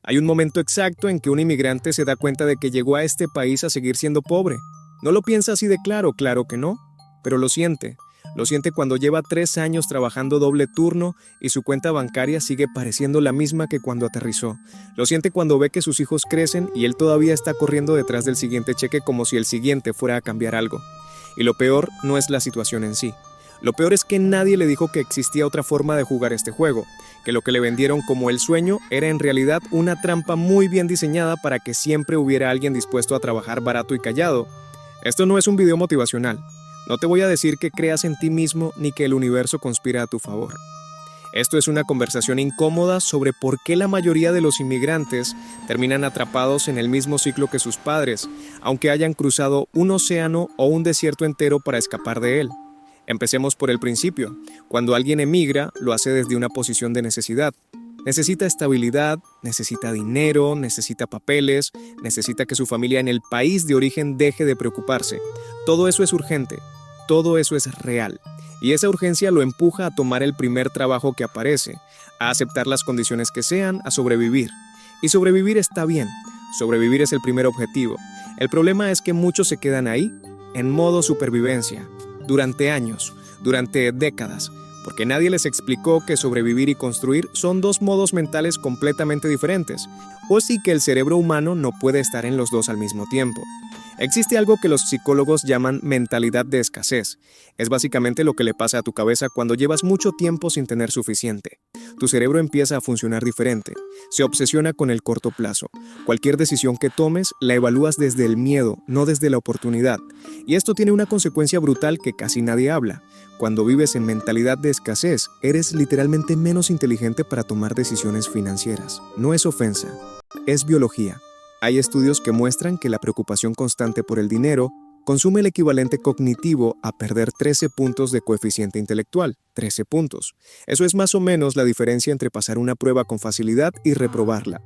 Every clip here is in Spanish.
Hay un momento exacto en que un inmigrante se da cuenta de que llegó a este país a seguir siendo pobre. No lo piensa así de claro, claro que no, pero lo siente. Lo siente cuando lleva 3 años trabajando doble turno y su cuenta bancaria sigue pareciendo la misma que cuando aterrizó. Lo siente cuando ve que sus hijos crecen y él todavía está corriendo detrás del siguiente cheque como si el siguiente fuera a cambiar algo. Y lo peor no es la situación en sí. Lo peor es que nadie le dijo que existía otra forma de jugar este juego, que lo que le vendieron como el sueño era en realidad una trampa muy bien diseñada para que siempre hubiera alguien dispuesto a trabajar barato y callado. Esto no es un video motivacional. No te voy a decir que creas en ti mismo ni que el universo conspira a tu favor. Esto es una conversación incómoda sobre por qué la mayoría de los inmigrantes terminan atrapados en el mismo ciclo que sus padres, aunque hayan cruzado un océano o un desierto entero para escapar de él. Empecemos por el principio. Cuando alguien emigra, lo hace desde una posición de necesidad. Necesita estabilidad, necesita dinero, necesita papeles, necesita que su familia en el país de origen deje de preocuparse. Todo eso es urgente, todo eso es real. Y esa urgencia lo empuja a tomar el primer trabajo que aparece, a aceptar las condiciones que sean, a sobrevivir. Y sobrevivir está bien, sobrevivir es el primer objetivo. El problema es que muchos se quedan ahí, en modo supervivencia, durante años, durante décadas, porque nadie les explicó que sobrevivir y construir son dos modos mentales completamente diferentes, o sí que el cerebro humano no puede estar en los dos al mismo tiempo. Existe algo que los psicólogos llaman mentalidad de escasez. Es básicamente lo que le pasa a tu cabeza cuando llevas mucho tiempo sin tener suficiente. Tu cerebro empieza a funcionar diferente. Se obsesiona con el corto plazo. Cualquier decisión que tomes la evalúas desde el miedo, no desde la oportunidad. Y esto tiene una consecuencia brutal que casi nadie habla. Cuando vives en mentalidad de escasez, eres literalmente menos inteligente para tomar decisiones financieras. No es ofensa, es biología. Hay estudios que muestran que la preocupación constante por el dinero consume el equivalente cognitivo a perder 13 puntos de coeficiente intelectual. 13 puntos. Eso es más o menos la diferencia entre pasar una prueba con facilidad y reprobarla.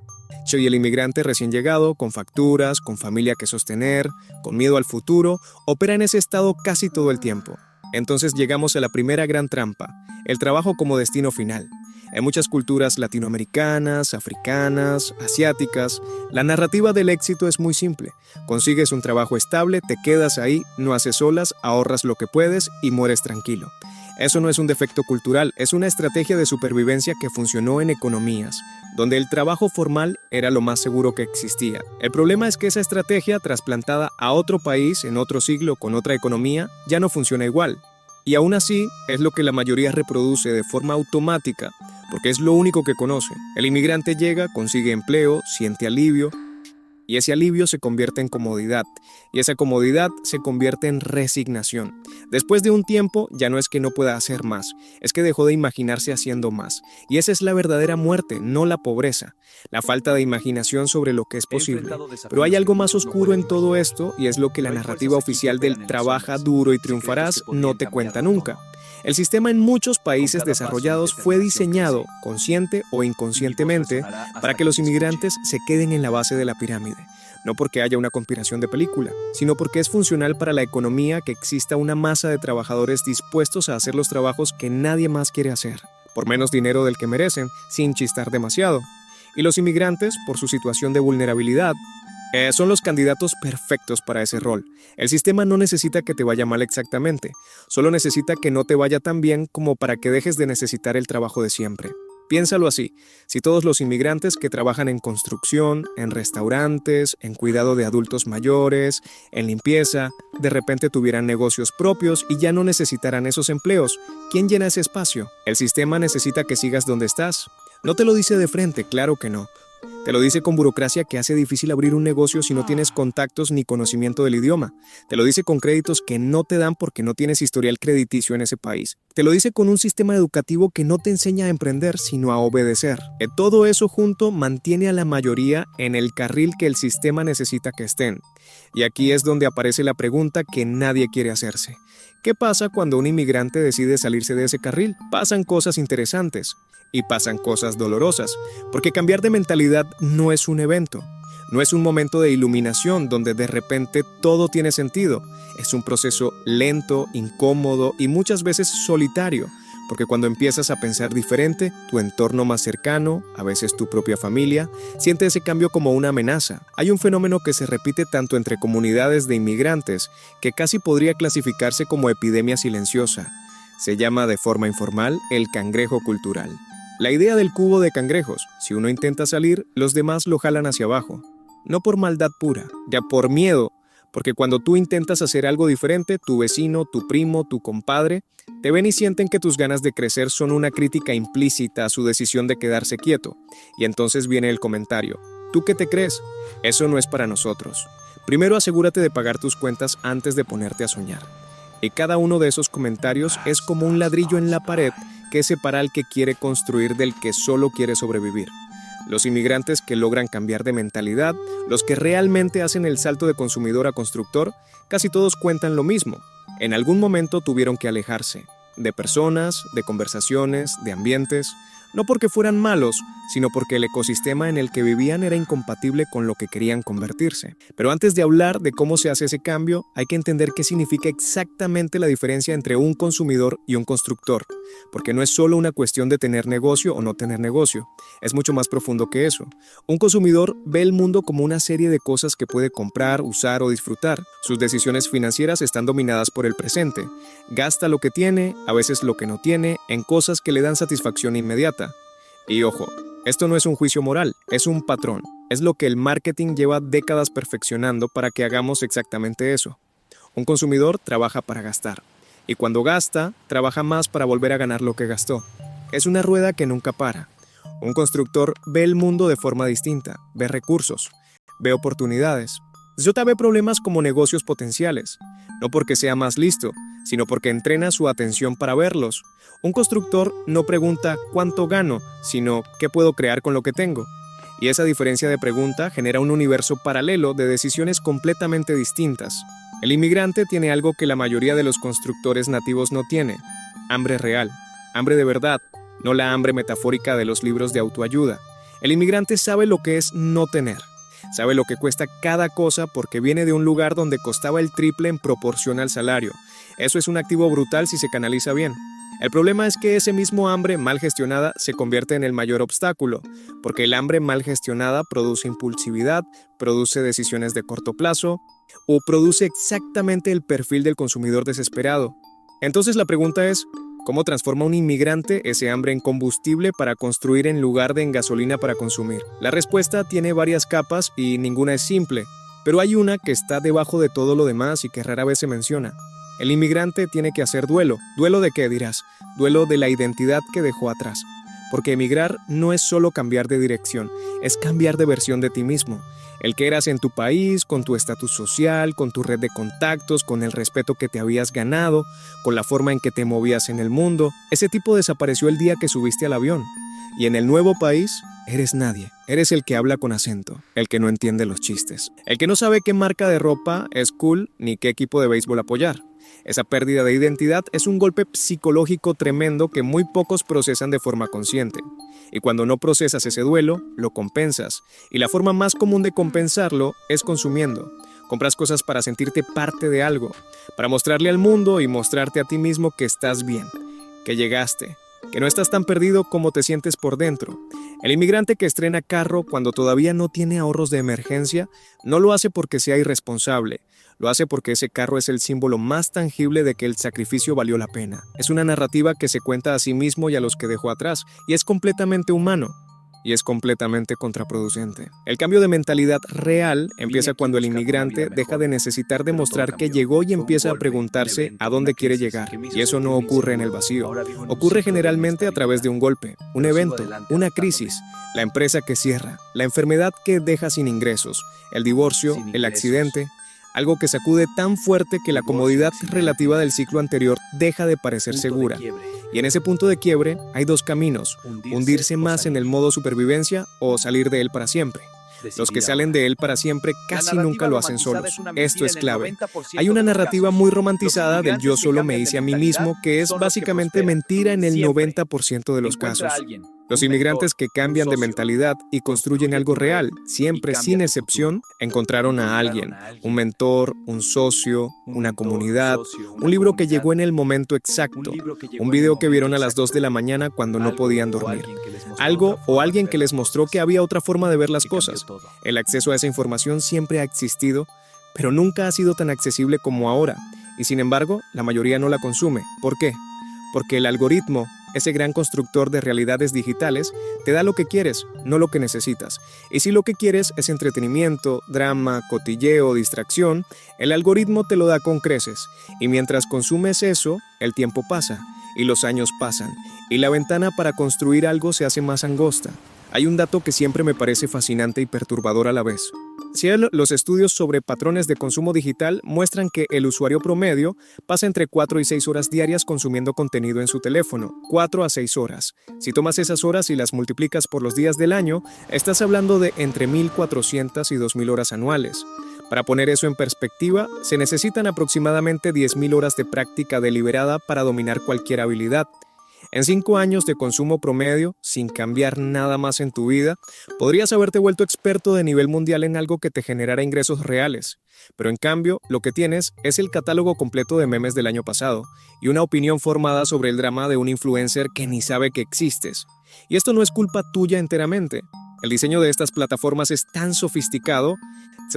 Soy el inmigrante recién llegado, con facturas, con familia que sostener, con miedo al futuro, opera en ese estado casi todo el tiempo. Entonces llegamos a la primera gran trampa, el trabajo como destino final. En muchas culturas latinoamericanas, africanas, asiáticas, la narrativa del éxito es muy simple. Consigues un trabajo estable, te quedas ahí, no haces olas, ahorras lo que puedes y mueres tranquilo. Eso no es un defecto cultural, es una estrategia de supervivencia que funcionó en economías, donde el trabajo formal era lo más seguro que existía. El problema es que esa estrategia, trasplantada a otro país, en otro siglo, con otra economía, ya no funciona igual. Y aún así, es lo que la mayoría reproduce de forma automática, porque es lo único que conoce. El inmigrante llega, consigue empleo, siente alivio, y ese alivio se convierte en comodidad, y esa comodidad se convierte en resignación. Después de un tiempo, ya no es que no pueda hacer más, es que dejó de imaginarse haciendo más. Y esa es la verdadera muerte, no la pobreza, la falta de imaginación sobre lo que es posible. Pero hay algo más oscuro en todo esto, y es lo que la narrativa oficial del trabaja duro y triunfarás no te cuenta nunca. El sistema en muchos países desarrollados fue diseñado, consciente o inconscientemente, para que los inmigrantes se queden en la base de la pirámide. No porque haya una conspiración de película, sino porque es funcional para la economía que exista una masa de trabajadores dispuestos a hacer los trabajos que nadie más quiere hacer, por menos dinero del que merecen, sin chistar demasiado. Y los inmigrantes, por su situación de vulnerabilidad, son los candidatos perfectos para ese rol. El sistema no necesita que te vaya mal exactamente, solo necesita que no te vaya tan bien como para que dejes de necesitar el trabajo de siempre. Piénsalo así, si todos los inmigrantes que trabajan en construcción, en restaurantes, en cuidado de adultos mayores, en limpieza, de repente tuvieran negocios propios y ya no necesitaran esos empleos, ¿quién llena ese espacio? El sistema necesita que sigas donde estás. No te lo dice de frente, claro que no. Te lo dice con burocracia que hace difícil abrir un negocio si no tienes contactos ni conocimiento del idioma. Te lo dice con créditos que no te dan porque no tienes historial crediticio en ese país. Te lo dice con un sistema educativo que no te enseña a emprender, sino a obedecer. Todo eso junto mantiene a la mayoría en el carril que el sistema necesita que estén. Y aquí es donde aparece la pregunta que nadie quiere hacerse. ¿Qué pasa cuando un inmigrante decide salirse de ese carril? Pasan cosas interesantes. Y pasan cosas dolorosas, porque cambiar de mentalidad no es un evento, no es un momento de iluminación donde de repente todo tiene sentido. Es un proceso lento, incómodo y muchas veces solitario, porque cuando empiezas a pensar diferente, tu entorno más cercano, a veces tu propia familia, siente ese cambio como una amenaza. Hay un fenómeno que se repite tanto entre comunidades de inmigrantes que casi podría clasificarse como epidemia silenciosa. Se llama de forma informal el cangrejo cultural. La idea del cubo de cangrejos: si uno intenta salir, los demás lo jalan hacia abajo. No por maldad pura, ya por miedo, porque cuando tú intentas hacer algo diferente, tu vecino, tu primo, tu compadre, te ven y sienten que tus ganas de crecer son una crítica implícita a su decisión de quedarse quieto. Y entonces viene el comentario: ¿tú qué te crees? Eso no es para nosotros. Primero asegúrate de pagar tus cuentas antes de ponerte a soñar. Y cada uno de esos comentarios es como un ladrillo en la pared que separa al que quiere construir del que solo quiere sobrevivir. Los inmigrantes que logran cambiar de mentalidad, los que realmente hacen el salto de consumidor a constructor, casi todos cuentan lo mismo. En algún momento tuvieron que alejarse, de personas, de conversaciones, de ambientes, no porque fueran malos, sino porque el ecosistema en el que vivían era incompatible con lo que querían convertirse. Pero antes de hablar de cómo se hace ese cambio, hay que entender qué significa exactamente la diferencia entre un consumidor y un constructor, porque no es solo una cuestión de tener negocio o no tener negocio, es mucho más profundo que eso. Un consumidor ve el mundo como una serie de cosas que puede comprar, usar o disfrutar. Sus decisiones financieras están dominadas por el presente. Gasta lo que tiene, a veces lo que no tiene, en cosas que le dan satisfacción inmediata. Y ojo, esto no es un juicio moral, es un patrón. Es lo que el marketing lleva décadas perfeccionando para que hagamos exactamente eso. Un consumidor trabaja para gastar, y cuando gasta, trabaja más para volver a ganar lo que gastó. Es una rueda que nunca para. Un constructor ve el mundo de forma distinta, ve recursos, ve oportunidades. Jota ve problemas como negocios potenciales, no porque sea más listo, sino porque entrena su atención para verlos. Un constructor no pregunta ¿cuánto gano?, sino ¿qué puedo crear con lo que tengo? Y esa diferencia de pregunta genera un universo paralelo de decisiones completamente distintas. El inmigrante tiene algo que la mayoría de los constructores nativos no tiene: hambre real, hambre de verdad, no la hambre metafórica de los libros de autoayuda. El inmigrante sabe lo que es no tener. Sabe lo que cuesta cada cosa porque viene de un lugar donde costaba el triple en proporción al salario. Eso es un activo brutal si se canaliza bien. El problema es que ese mismo hambre mal gestionada se convierte en el mayor obstáculo, porque el hambre mal gestionada produce impulsividad, produce decisiones de corto plazo o produce exactamente el perfil del consumidor desesperado. Entonces la pregunta es: ¿cómo transforma un inmigrante ese hambre en combustible para construir en lugar de en gasolina para consumir? La respuesta tiene varias capas y ninguna es simple, pero hay una que está debajo de todo lo demás y que rara vez se menciona. El inmigrante tiene que hacer duelo. ¿Duelo de qué, dirás? Duelo de la identidad que dejó atrás. Porque emigrar no es solo cambiar de dirección, es cambiar de versión de ti mismo. El que eras en tu país, con tu estatus social, con tu red de contactos, con el respeto que te habías ganado, con la forma en que te movías en el mundo. Ese tipo desapareció el día que subiste al avión. Y en el nuevo país, eres nadie. Eres el que habla con acento, el que no entiende los chistes, el que no sabe qué marca de ropa es cool ni qué equipo de béisbol apoyar. Esa pérdida de identidad es un golpe psicológico tremendo que muy pocos procesan de forma consciente. Y cuando no procesas ese duelo, lo compensas. Y la forma más común de compensarlo es consumiendo. Compras cosas para sentirte parte de algo, para mostrarle al mundo y mostrarte a ti mismo que estás bien, que llegaste, que no estás tan perdido como te sientes por dentro. El inmigrante que estrena carro cuando todavía no tiene ahorros de emergencia no lo hace porque sea irresponsable. Lo hace porque ese carro es el símbolo más tangible de que el sacrificio valió la pena. Es una narrativa que se cuenta a sí mismo y a los que dejó atrás, y es completamente humano. Y es completamente contraproducente. El cambio de mentalidad real empieza cuando el inmigrante deja de necesitar demostrar que llegó y empieza a preguntarse a dónde quiere llegar. Y eso no ocurre en el vacío. Ocurre generalmente a través de un golpe, un evento, una crisis, la empresa que cierra, la enfermedad que deja sin ingresos, el divorcio, el accidente. Algo que sacude tan fuerte que la comodidad relativa del ciclo anterior deja de parecer segura. Y en ese punto de quiebre hay dos caminos: hundirse más en el modo supervivencia o salir de él para siempre. Los que salen de él para siempre casi nunca lo hacen solos. Esto es clave. Hay una narrativa muy romantizada del yo solo me hice a mí mismo, que es básicamente mentira en el 90% de los casos. Los inmigrantes que cambian de mentalidad y construyen algo real, siempre sin excepción, encontraron a alguien, un mentor, un socio, una comunidad, un libro que llegó en el momento exacto, un video que vieron a las 2 de la mañana cuando no podían dormir, algo o alguien que les mostró que había otra forma de ver las cosas. El acceso a esa información siempre ha existido, pero nunca ha sido tan accesible como ahora, y sin embargo, la mayoría no la consume. ¿Por qué? Porque el algoritmo, ese gran constructor de realidades digitales, te da lo que quieres, no lo que necesitas. Y si lo que quieres es entretenimiento, drama, cotilleo, distracción, el algoritmo te lo da con creces. Y mientras consumes eso, el tiempo pasa, y los años pasan, y la ventana para construir algo se hace más angosta. Hay un dato que siempre me parece fascinante y perturbador a la vez. Los estudios sobre patrones de consumo digital muestran que el usuario promedio pasa entre 4 y 6 horas diarias consumiendo contenido en su teléfono, 4 a 6 horas. Si tomas esas horas y las multiplicas por los días del año, estás hablando de entre 1.400 y 2.000 horas anuales. Para poner eso en perspectiva, se necesitan aproximadamente 10.000 horas de práctica deliberada para dominar cualquier habilidad. En 5 años de consumo promedio, sin cambiar nada más en tu vida, podrías haberte vuelto experto de nivel mundial en algo que te generara ingresos reales. Pero en cambio, lo que tienes es el catálogo completo de memes del año pasado y una opinión formada sobre el drama de un influencer que ni sabe que existes. Y esto no es culpa tuya enteramente. El diseño de estas plataformas es tan sofisticado,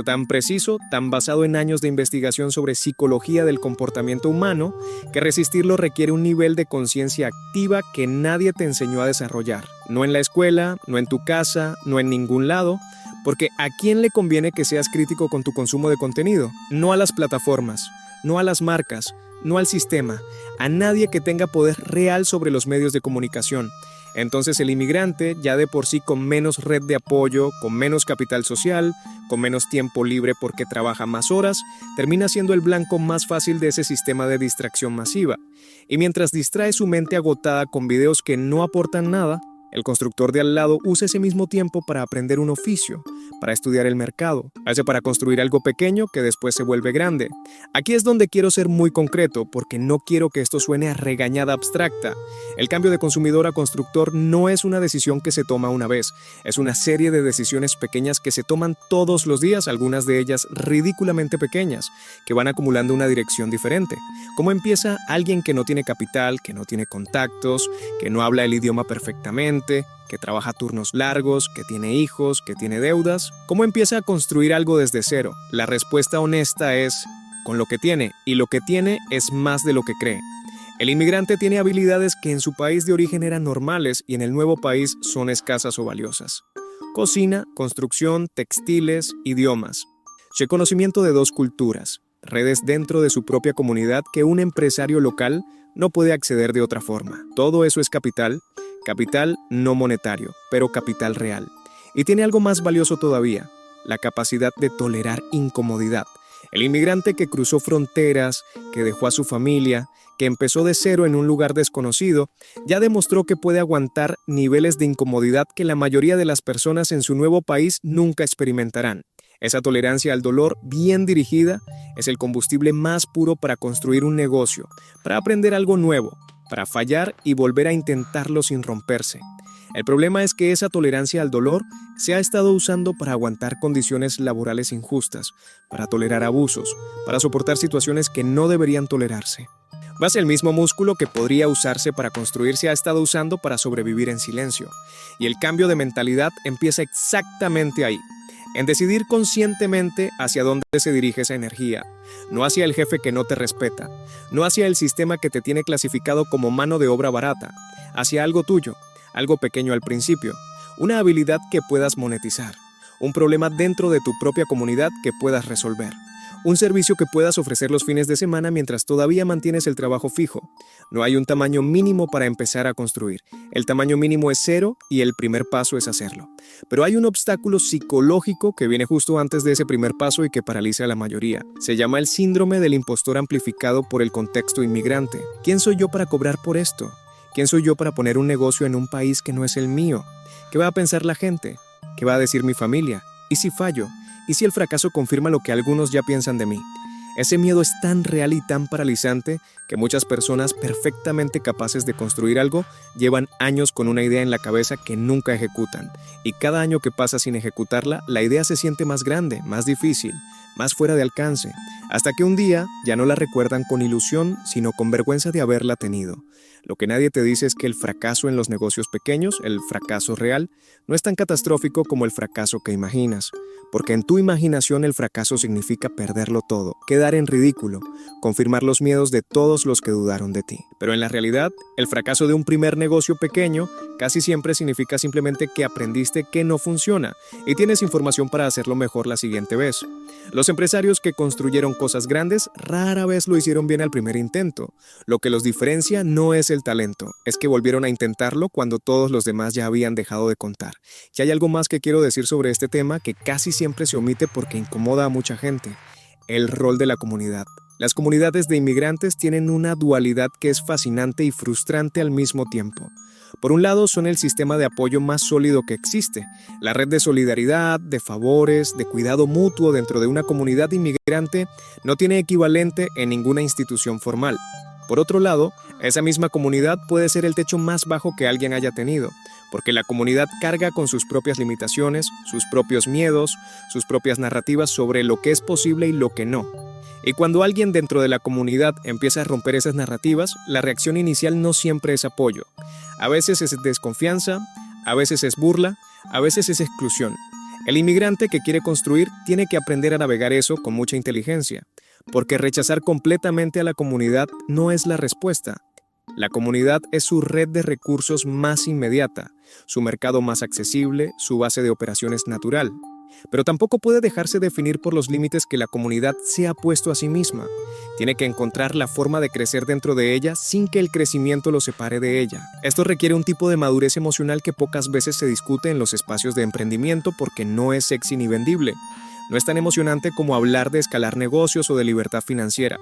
tan preciso, tan basado en años de investigación sobre psicología del comportamiento humano, que resistirlo requiere un nivel de conciencia activa que nadie te enseñó a desarrollar. No en la escuela, no en tu casa, no en ningún lado, porque ¿a quién le conviene que seas crítico con tu consumo de contenido? No a las plataformas, no a las marcas, no al sistema, a nadie que tenga poder real sobre los medios de comunicación. Entonces el inmigrante, ya de por sí con menos red de apoyo, con menos capital social, con menos tiempo libre porque trabaja más horas, termina siendo el blanco más fácil de ese sistema de distracción masiva. Y mientras distrae su mente agotada con videos que no aportan nada, el constructor de al lado usa ese mismo tiempo para aprender un oficio, para estudiar el mercado, para construir algo pequeño que después se vuelve grande. Aquí es donde quiero ser muy concreto, porque no quiero que esto suene a regañada abstracta. El cambio de consumidor a constructor no es una decisión que se toma una vez, es una serie de decisiones pequeñas que se toman todos los días, algunas de ellas ridículamente pequeñas, que van acumulando una dirección diferente. ¿Cómo empieza alguien que no tiene capital, que no tiene contactos, que no habla el idioma perfectamente, que trabaja turnos largos, que tiene hijos, que tiene deudas? ¿Cómo empieza a construir algo desde cero? La respuesta honesta es con lo que tiene, y lo que tiene es más de lo que cree. El inmigrante tiene habilidades que en su país de origen eran normales y en el nuevo país son escasas o valiosas. Cocina, construcción, textiles, idiomas. Conocimiento de 2 culturas, redes dentro de su propia comunidad que un empresario local no puede acceder de otra forma. Todo eso es capital no monetario, pero capital real. Y tiene algo más valioso todavía, la capacidad de tolerar incomodidad. El inmigrante que cruzó fronteras, que dejó a su familia, que empezó de cero en un lugar desconocido, ya demostró que puede aguantar niveles de incomodidad que la mayoría de las personas en su nuevo país nunca experimentarán. Esa tolerancia al dolor bien dirigida es el combustible más puro para construir un negocio, para aprender algo nuevo, para fallar y volver a intentarlo sin romperse. El problema es que esa tolerancia al dolor se ha estado usando para aguantar condiciones laborales injustas, para tolerar abusos, para soportar situaciones que no deberían tolerarse. El mismo músculo que podría usarse para construir se ha estado usando para sobrevivir en silencio. Y el cambio de mentalidad empieza exactamente ahí, en decidir conscientemente hacia dónde se dirige esa energía, no hacia el jefe que no te respeta, no hacia el sistema que te tiene clasificado como mano de obra barata, hacia algo tuyo, algo pequeño al principio, una habilidad que puedas monetizar, un problema dentro de tu propia comunidad que puedas resolver, un servicio que puedas ofrecer los fines de semana mientras todavía mantienes el trabajo fijo. No hay un tamaño mínimo para empezar a construir. El tamaño mínimo es 0 y el primer paso es hacerlo. Pero hay un obstáculo psicológico que viene justo antes de ese primer paso y que paraliza a la mayoría. Se llama el síndrome del impostor amplificado por el contexto inmigrante. ¿Quién soy yo para cobrar por esto? ¿Quién soy yo para poner un negocio en un país que no es el mío? ¿Qué va a pensar la gente? ¿Qué va a decir mi familia? ¿Y si fallo? ¿Y si el fracaso confirma lo que algunos ya piensan de mí? Ese miedo es tan real y tan paralizante que muchas personas perfectamente capaces de construir algo llevan años con una idea en la cabeza que nunca ejecutan. Y cada año que pasa sin ejecutarla, la idea se siente más grande, más difícil, más fuera de alcance, hasta que un día ya no la recuerdan con ilusión, sino con vergüenza de haberla tenido. Lo que nadie te dice es que el fracaso en los negocios pequeños, el fracaso real, no es tan catastrófico como el fracaso que imaginas, porque en tu imaginación el fracaso significa perderlo todo, quedar en ridículo, confirmar los miedos de todos los que dudaron de ti. Pero en la realidad, el fracaso de un primer negocio pequeño casi siempre significa simplemente que aprendiste que no funciona y tienes información para hacerlo mejor la siguiente vez. Los empresarios que construyeron cosas grandes rara vez lo hicieron bien al primer intento. Lo que los diferencia no es el talento, es que volvieron a intentarlo cuando todos los demás ya habían dejado de contar. Y hay algo más que quiero decir sobre este tema que casi siempre se omite porque incomoda a mucha gente: el rol de la comunidad. Las comunidades de inmigrantes tienen una dualidad que es fascinante y frustrante al mismo tiempo. Por un lado, son el sistema de apoyo más sólido que existe, la red de solidaridad, de favores, de cuidado mutuo dentro de una comunidad inmigrante no tiene equivalente en ninguna institución formal. Por otro lado, esa misma comunidad puede ser el techo más bajo que alguien haya tenido, porque la comunidad carga con sus propias limitaciones, sus propios miedos, sus propias narrativas sobre lo que es posible y lo que no. Y cuando alguien dentro de la comunidad empieza a romper esas narrativas, la reacción inicial no siempre es apoyo. A veces es desconfianza, a veces es burla, a veces es exclusión. El inmigrante que quiere construir tiene que aprender a navegar eso con mucha inteligencia, porque rechazar completamente a la comunidad no es la respuesta. La comunidad es su red de recursos más inmediata, su mercado más accesible, su base de operaciones natural. Pero tampoco puede dejarse definir por los límites que la comunidad se ha puesto a sí misma. Tiene que encontrar la forma de crecer dentro de ella sin que el crecimiento lo separe de ella. Esto requiere un tipo de madurez emocional que pocas veces se discute en los espacios de emprendimiento porque no es sexy ni vendible. No es tan emocionante como hablar de escalar negocios o de libertad financiera,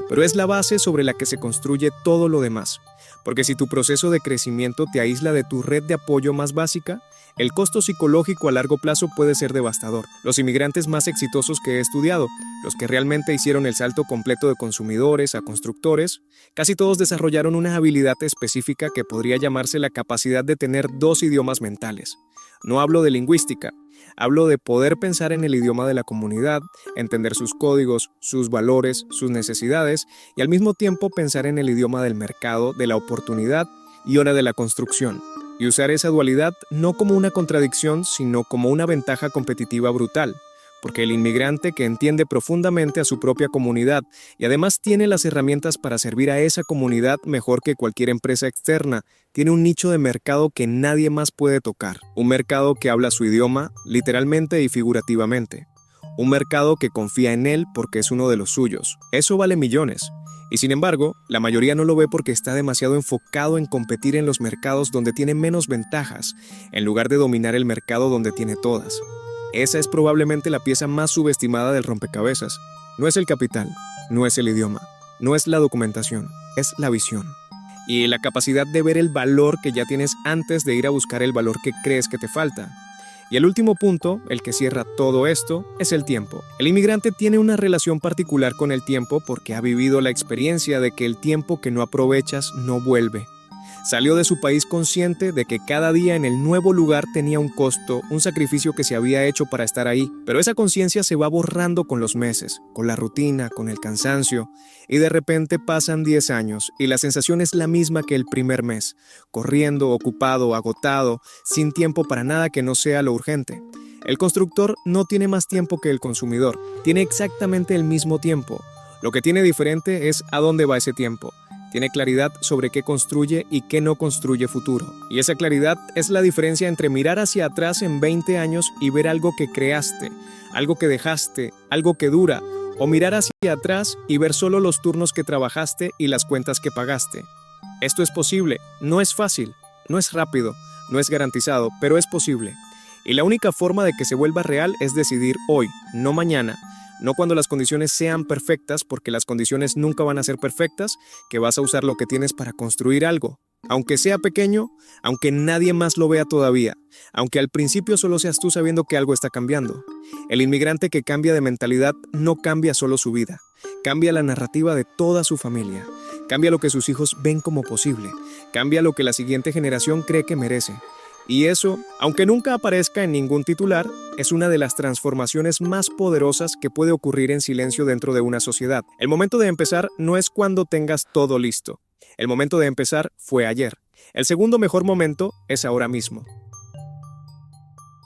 pero es la base sobre la que se construye todo lo demás. Porque si tu proceso de crecimiento te aísla de tu red de apoyo más básica, el costo psicológico a largo plazo puede ser devastador. Los inmigrantes más exitosos que he estudiado, los que realmente hicieron el salto completo de consumidores a constructores, casi todos desarrollaron una habilidad específica que podría llamarse la capacidad de tener 2 idiomas mentales. No hablo de lingüística, hablo de poder pensar en el idioma de la comunidad, entender sus códigos, sus valores, sus necesidades y al mismo tiempo pensar en el idioma del mercado, de la oportunidad y ahora de la construcción. Y usar esa dualidad no como una contradicción, sino como una ventaja competitiva brutal. Porque el inmigrante que entiende profundamente a su propia comunidad y además tiene las herramientas para servir a esa comunidad mejor que cualquier empresa externa, tiene un nicho de mercado que nadie más puede tocar. Un mercado que habla su idioma, literalmente y figurativamente. Un mercado que confía en él porque es uno de los suyos. Eso vale millones. Y sin embargo, la mayoría no lo ve porque está demasiado enfocado en competir en los mercados donde tiene menos ventajas, en lugar de dominar el mercado donde tiene todas. Esa es probablemente la pieza más subestimada del rompecabezas. No es el capital, no es el idioma, no es la documentación, es la visión. Y la capacidad de ver el valor que ya tienes antes de ir a buscar el valor que crees que te falta. Y el último punto, el que cierra todo esto, es el tiempo. El inmigrante tiene una relación particular con el tiempo porque ha vivido la experiencia de que el tiempo que no aprovechas no vuelve. Salió de su país consciente de que cada día en el nuevo lugar tenía un costo, un sacrificio que se había hecho para estar ahí. Pero esa conciencia se va borrando con los meses, con la rutina, con el cansancio. Y de repente pasan 10 años y la sensación es la misma que el primer mes. Corriendo, ocupado, agotado, sin tiempo para nada que no sea lo urgente. El constructor no tiene más tiempo que el consumidor. Tiene exactamente el mismo tiempo. Lo que tiene diferente es a dónde va ese tiempo. Tiene claridad sobre qué construye y qué no construye futuro. Y esa claridad es la diferencia entre mirar hacia atrás en 20 años y ver algo que creaste, algo que dejaste, algo que dura, o mirar hacia atrás y ver solo los turnos que trabajaste y las cuentas que pagaste. Esto es posible, no es fácil, no es rápido, no es garantizado, pero es posible. Y la única forma de que se vuelva real es decidir hoy, no mañana. No cuando las condiciones sean perfectas, porque las condiciones nunca van a ser perfectas, que vas a usar lo que tienes para construir algo. Aunque sea pequeño, aunque nadie más lo vea todavía, aunque al principio solo seas tú sabiendo que algo está cambiando. El inmigrante que cambia de mentalidad no cambia solo su vida, cambia la narrativa de toda su familia, cambia lo que sus hijos ven como posible, cambia lo que la siguiente generación cree que merece. Y eso, aunque nunca aparezca en ningún titular, es una de las transformaciones más poderosas que puede ocurrir en silencio dentro de una sociedad. El momento de empezar no es cuando tengas todo listo. El momento de empezar fue ayer. El segundo mejor momento es ahora mismo.